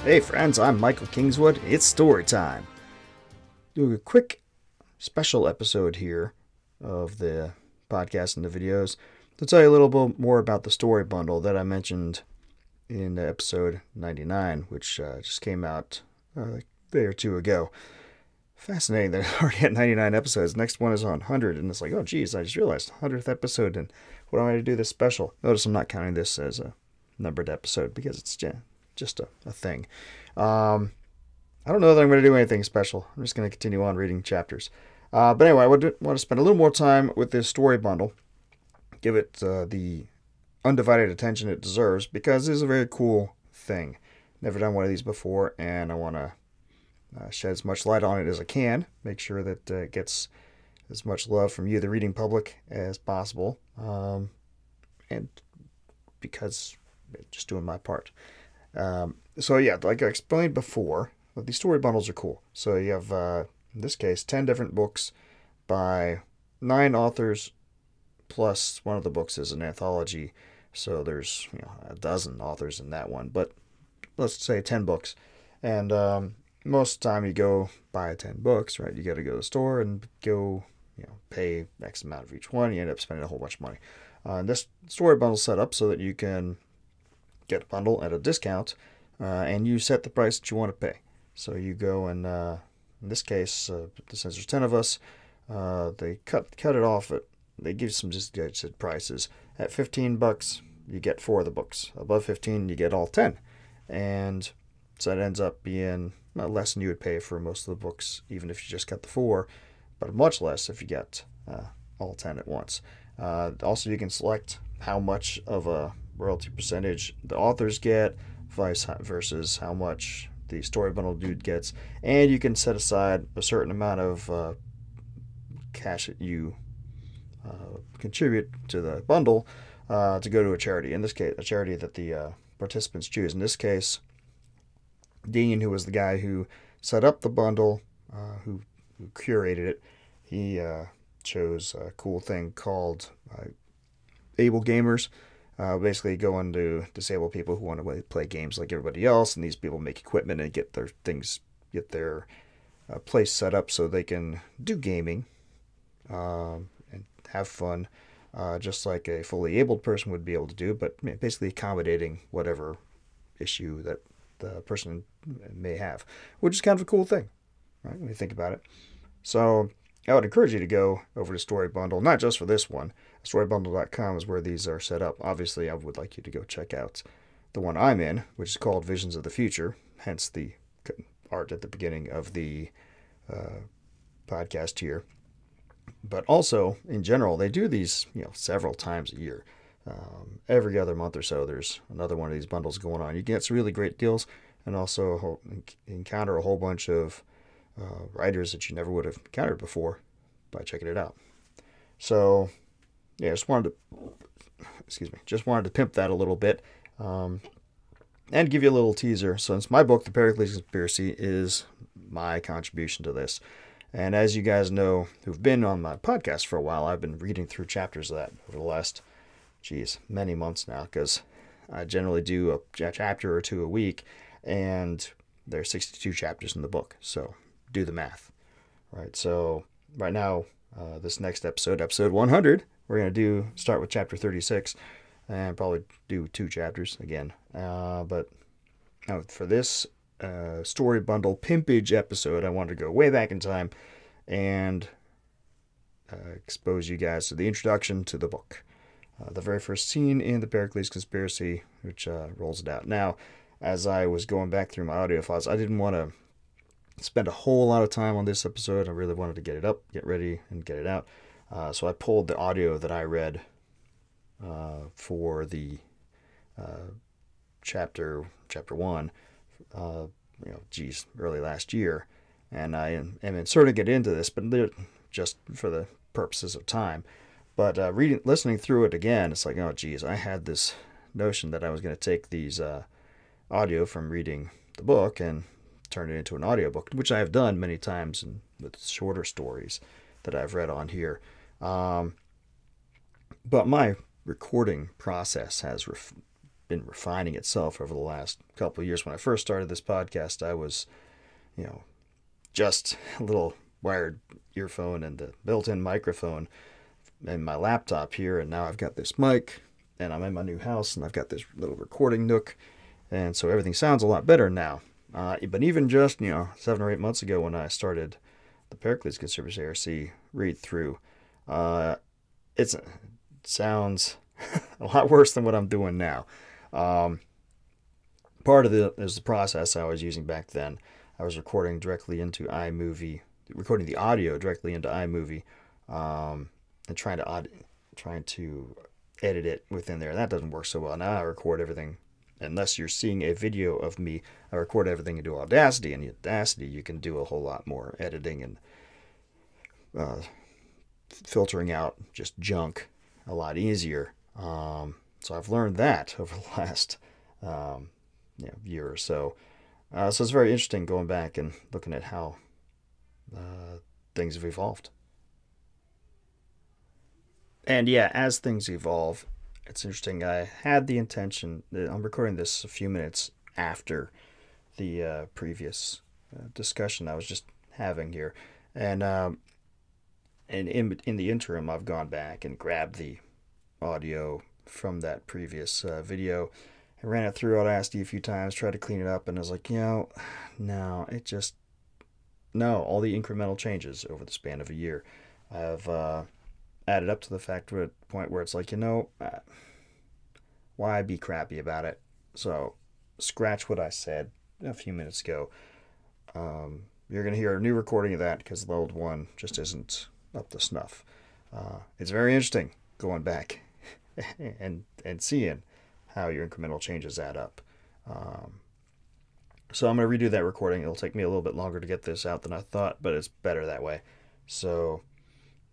Hey friends, I'm Michael Kingswood. It's story time. Doing a quick special episode here of the podcast and the videos to tell you a little bit more about the story bundle that I mentioned in episode 99, which just came out a day or two ago. Fascinating that I already had 99 episodes. Next one is on 100, and it's like, oh geez, I just realized 100th episode, and what am I to do this special? Notice I'm not counting this as a numbered episode because it's just a thing. I don't know that I'm going to do anything special. I'm just going to continue on reading chapters. But anyway, I want to spend a little more time with this story bundle. Give it the undivided attention it deserves because it is a very cool thing. Never done one of these before, and I want to shed as much light on it as I can. Make sure that it gets as much love from you, the reading public, as possible. And because just doing my part. So yeah, like I explained before, these story bundles are cool. So you have, in this case, 10 different books by 9 authors, plus one of the books is an anthology. So there's a dozen authors in that one, but let's say 10 books. And most of the time you go buy 10 books, right? You got to go to the store and go, pay X amount of each one. You end up spending a whole bunch of money. This story bundle is set up so that you can get a bundle at a discount, and you set the price that you want to pay. So you go and, in this case, since there's 10 of us, they cut it off at, they give some suggested prices. At $15, you get 4 of the books. Above 15, you get all 10. And so it ends up being less than you would pay for most of the books, even if you just got the 4, but much less if you get all 10 at once. Also, you can select how much of a royalty percentage the authors get versus how much the story bundle dude gets, and you can set aside a certain amount of cash that you contribute to the bundle to go to a charity. In this case, a charity that the participants choose. In this case, Dean, who was the guy who set up the bundle, who curated it, he chose a cool thing called Able Gamers. Basically going to disable people who want to play games like everybody else, and these people make equipment and get their place set up so they can do gaming and have fun, just like a fully abled person would be able to do, but basically accommodating whatever issue that the person may have, which is kind of a cool thing, right, when you think about it. So I would encourage you to go over to Story Bundle, not just for this one. Storybundle.com is where these are set up. Obviously, I would like you to go check out the one I'm in, which is called Visions of the Future, hence the art at the beginning of the podcast here. But also, in general, they do these several times a year. Every other month or so, there's another one of these bundles going on. You get some really great deals, and also encounter a whole bunch of writers that you never would have encountered before by checking it out. So yeah, just wanted to pimp that a little bit, and give you a little teaser. Since my book, The Pericles Conspiracy, is my contribution to this, and as you guys know who've been on my podcast for a while, I've been reading through chapters of that over the last many months now, because I generally do a chapter or two a week, and there's 62 chapters in the book, so do the math, right? So right now, this next episode 100, we're going to start with chapter 36 and probably do 2 chapters again. But for this story bundle pimpage episode, I wanted to go way back in time and expose you guys to the introduction to the book. The very first scene in the Pericles Conspiracy, which rolls it out. Now, as I was going back through my audio files, I didn't want to spend a whole lot of time on this episode. I really wanted to get it up, get ready, and get it out. So I pulled the audio that I read for the chapter 1, early last year, and I am inserting it into this, but just for the purposes of time. But listening through it again, it's like, oh geez, I had this notion that I was going to take these audio from reading the book and turn it into an audiobook, which I have done many times with shorter stories that I've read on here. But my recording process has been refining itself over the last couple of years. When I first started this podcast, I was, just a little wired earphone and the built-in microphone and my laptop here, and now I've got this mic, and I'm in my new house, and I've got this little recording nook, and so everything sounds a lot better now. But even just, 7 or 8 months ago when I started the Pericles Conspiracy read-through, it sounds a lot worse than what I'm doing now. Part of it is the process I was using back then. I was recording directly into iMovie, recording the audio directly into iMovie, and trying to edit it within there. That doesn't work so well. Now I record everything, unless you're seeing a video of me, I record everything into Audacity, and in Audacity you can do a whole lot more editing and filtering out just junk a lot easier. So I've learned that over the last year or so. So it's very interesting going back and looking at how things have evolved. And yeah, as things evolve, it's interesting. I had the intention, I'm recording this a few minutes after the previous discussion I was just having here. And in the interim, I've gone back and grabbed the audio from that previous video. I ran it through Audacity a few times, tried to clean it up, and I was like, no, all the incremental changes over the span of a year have added up to the point where it's like, why be crappy about it? So scratch what I said a few minutes ago. You're going to hear a new recording of that because the old one just isn't up to snuff. It's very interesting going back and seeing how your incremental changes add up. So I'm going to redo that recording. It'll take me a little bit longer to get this out than I thought, but it's better that way. So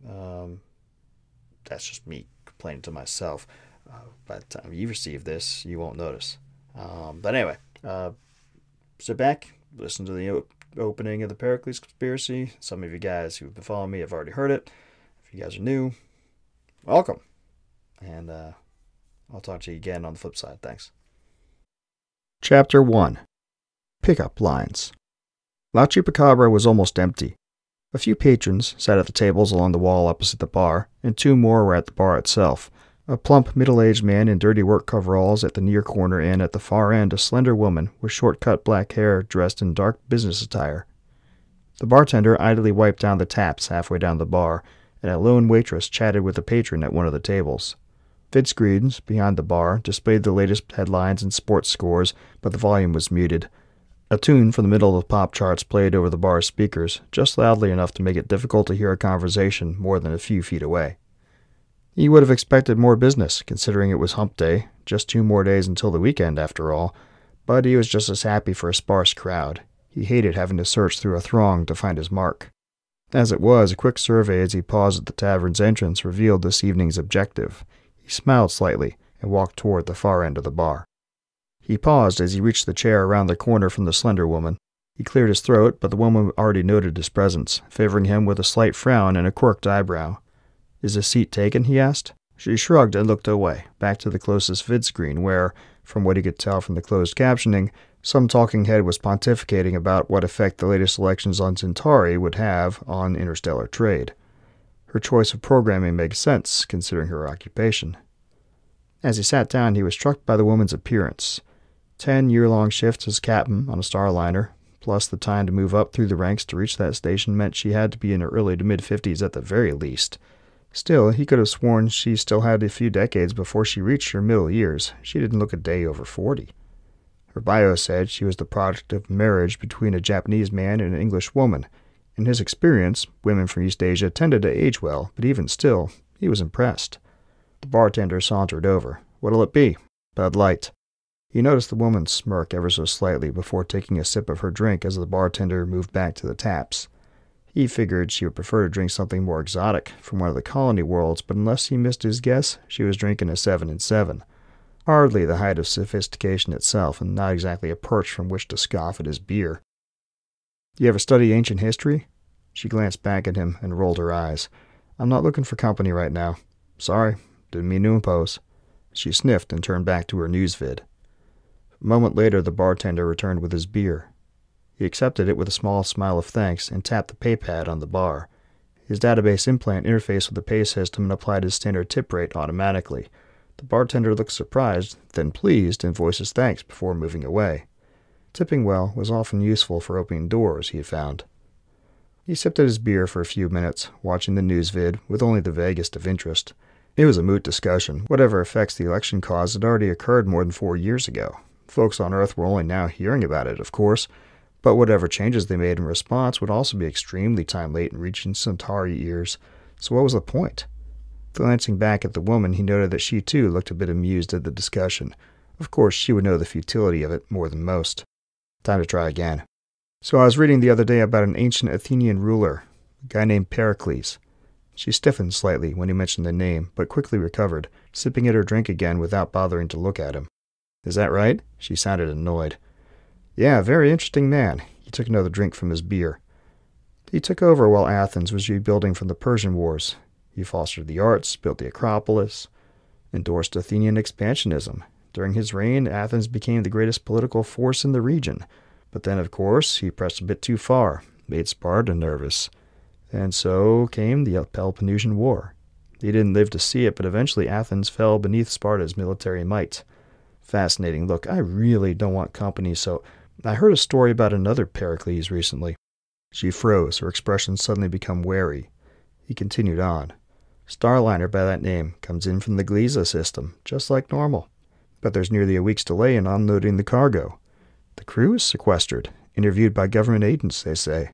that's just me complaining to myself. By the time you receive this, you won't notice. But anyway, sit back, listen to the opening of the Pericles Conspiracy. Some of you guys who've been following me have already heard it. If you guys are new, welcome. And I'll talk to you again on the flip side. Thanks. Chapter 1. Pickup Lines. La Chupacabra was almost empty. A few patrons sat at the tables along the wall opposite the bar, and 2 more were at the bar itself. A plump, middle-aged man in dirty work coveralls at the near corner, and at the far end a slender woman with short-cut black hair dressed in dark business attire. The bartender idly wiped down the taps halfway down the bar, and a lone waitress chatted with a patron at one of the tables. Vid screens behind the bar displayed the latest headlines and sports scores, but the volume was muted. A tune from the middle of the pop charts played over the bar's speakers, just loudly enough to make it difficult to hear a conversation more than a few feet away. He would have expected more business, considering it was hump day, just 2 more days until the weekend after all, but he was just as happy for a sparse crowd. He hated having to search through a throng to find his mark. As it was, a quick survey as he paused at the tavern's entrance revealed this evening's objective. He smiled slightly and walked toward the far end of the bar. He paused as he reached the chair around the corner from the slender woman. He cleared his throat, but the woman already noted his presence, favoring him with a slight frown and a quirked eyebrow. "Is a seat taken?" he asked. She shrugged and looked away, back to the closest vid screen where, from what he could tell from the closed captioning, some talking head was pontificating about what effect the latest elections on Centauri would have on interstellar trade. Her choice of programming makes sense, considering her occupation. As he sat down, he was struck by the woman's appearance. 10 year-long shifts as captain on a starliner, plus the time to move up through the ranks to reach that station, meant she had to be in her early to mid-50s at the very least. Still, he could have sworn she still had a few decades before she reached her middle years. She didn't look a day over 40. Her bio said she was the product of marriage between a Japanese man and an English woman. In his experience, women from East Asia tended to age well, but even still, he was impressed. The bartender sauntered over. "What'll it be?" "Bud Light." He noticed the woman smirk ever so slightly before taking a sip of her drink as the bartender moved back to the taps. He figured she would prefer to drink something more exotic from one of the colony worlds, but unless he missed his guess, she was drinking a 7-7. Hardly the height of sophistication itself, and not exactly a perch from which to scoff at his beer. "You ever study ancient history?" She glanced back at him and rolled her eyes. "I'm not looking for company right now. Sorry, didn't mean to impose." She sniffed and turned back to her news vid. A moment later, the bartender returned with his beer. He accepted it with a small smile of thanks and tapped the pay pad on the bar. His database implant interfaced with the pay system and applied his standard tip rate automatically. The bartender looked surprised, then pleased, and voiced his thanks before moving away. Tipping well was often useful for opening doors, he had found. He sipped at his beer for a few minutes, watching the news vid with only the vaguest of interest. It was a moot discussion. Whatever effects the election caused had already occurred more than 4 years ago. Folks on Earth were only now hearing about it, of course, but whatever changes they made in response would also be extremely time-late in reaching Centauri ears. So what was the point? Glancing back at the woman, he noted that she too looked a bit amused at the discussion. Of course, she would know the futility of it more than most. Time to try again. So I was reading the other day about an ancient Athenian ruler, a guy named Pericles. She stiffened slightly when he mentioned the name, but quickly recovered, sipping at her drink again without bothering to look at him. Is that right? She sounded annoyed. Yeah, very interesting man. He took another drink from his beer. He took over while Athens was rebuilding from the Persian Wars. He fostered the arts, built the Acropolis, endorsed Athenian expansionism. During his reign, Athens became the greatest political force in the region. But then, of course, he pressed a bit too far, made Sparta nervous. And so came the Peloponnesian War. He didn't live to see it, but eventually Athens fell beneath Sparta's military might. Fascinating. Look, I really don't want company, so I heard a story about another Pericles recently. She froze, her expression suddenly become wary. He continued on. Starliner by that name comes in from the Gliese system, just like normal. But there's nearly a week's delay in unloading the cargo. The crew is sequestered, interviewed by government agents, they say.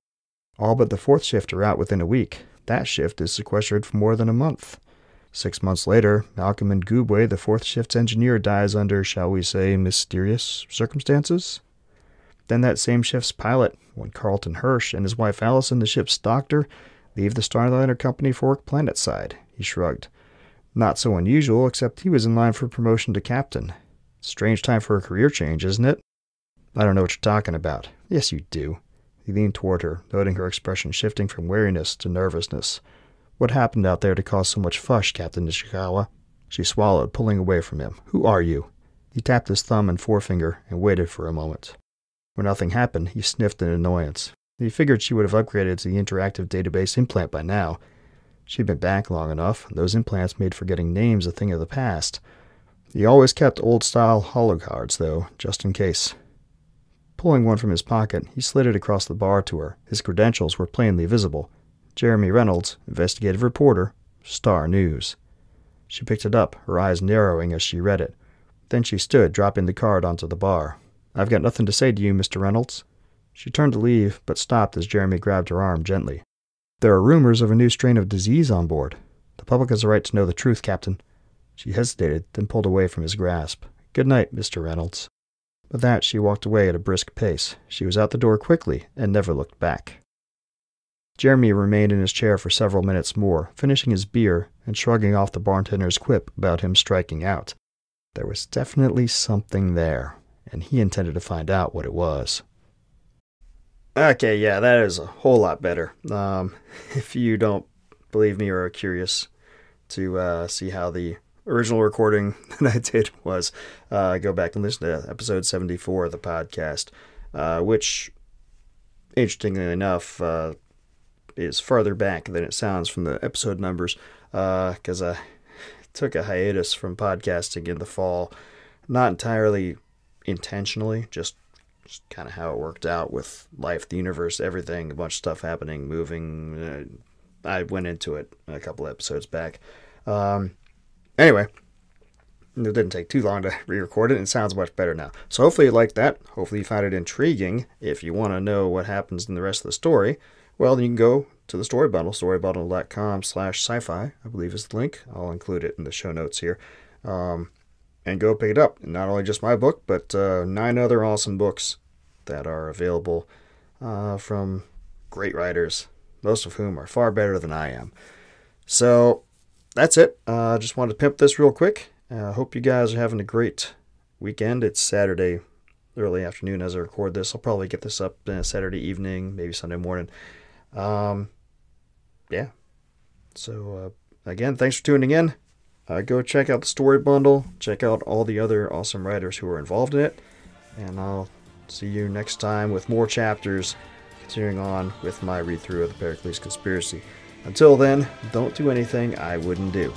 All but the fourth shift are out within a week. That shift is sequestered for more than a month. 6 months later, Malcolm and Gubwe, the fourth shift's engineer, dies under, shall we say, mysterious circumstances. Then that same shift's pilot, one Carlton Hirsch, and his wife Allison, the ship's doctor, leave the Starliner company for work planetside. He shrugged. Not so unusual, except he was in line for promotion to captain. Strange time for a career change, isn't it? I don't know what you're talking about. Yes, you do. He leaned toward her, noting her expression shifting from wariness to nervousness. What happened out there to cause so much fuss, Captain Nishikawa? She swallowed, pulling away from him. Who are you? He tapped his thumb and forefinger and waited for a moment. When nothing happened, he sniffed in annoyance. He figured she would have upgraded to the interactive database implant by now. She'd been back long enough, and those implants made forgetting names a thing of the past. He always kept old-style holocards, though, just in case. Pulling one from his pocket, he slid it across the bar to her. His credentials were plainly visible. Jeremy Reynolds, investigative reporter, Star News. She picked it up, her eyes narrowing as she read it. Then she stood, dropping the card onto the bar. I've got nothing to say to you, Mr. Reynolds. She turned to leave, but stopped as Jeremy grabbed her arm gently. There are rumors of a new strain of disease on board. The public has a right to know the truth, Captain. She hesitated, then pulled away from his grasp. Good night, Mr. Reynolds. With that, she walked away at a brisk pace. She was out the door quickly and never looked back. Jeremy remained in his chair for several minutes more, finishing his beer and shrugging off the bartender's quip about him striking out. There was definitely something there, and he intended to find out what it was. Okay, yeah, that is a whole lot better. If you don't believe me or are curious to see how the original recording that I did was, go back and listen to episode 74 of the podcast, which, interestingly enough, is farther back than it sounds from the episode numbers, because I took a hiatus from podcasting in the fall, not entirely intentionally, just kind of how it worked out with life, the universe, everything, a bunch of stuff happening, moving. I went into it a couple episodes back. Anyway, it didn't take too long to re-record it, and it sounds much better now. So hopefully you liked that. Hopefully you found it intriguing. If you want to know what happens in the rest of the story, well, then you can go to the Storybundle, storybundle.com/sci-fi, I believe is the link. I'll include it in the show notes here. And go pick it up. Not only just my book, but 9 other awesome books that are available from great writers, most of whom are far better than I am. So that's it. Just wanted to pimp this real quick. Hope you guys are having a great weekend. It's Saturday early afternoon as I record this. I'll probably get this up Saturday evening, maybe Sunday morning. Yeah. So, again, thanks for tuning in. go check out the story bundle, check out all the other awesome writers who are involved in it, and I'll see you next time with more chapters, continuing on with my read-through of the Pericles Conspiracy. Until then, don't do anything I wouldn't do.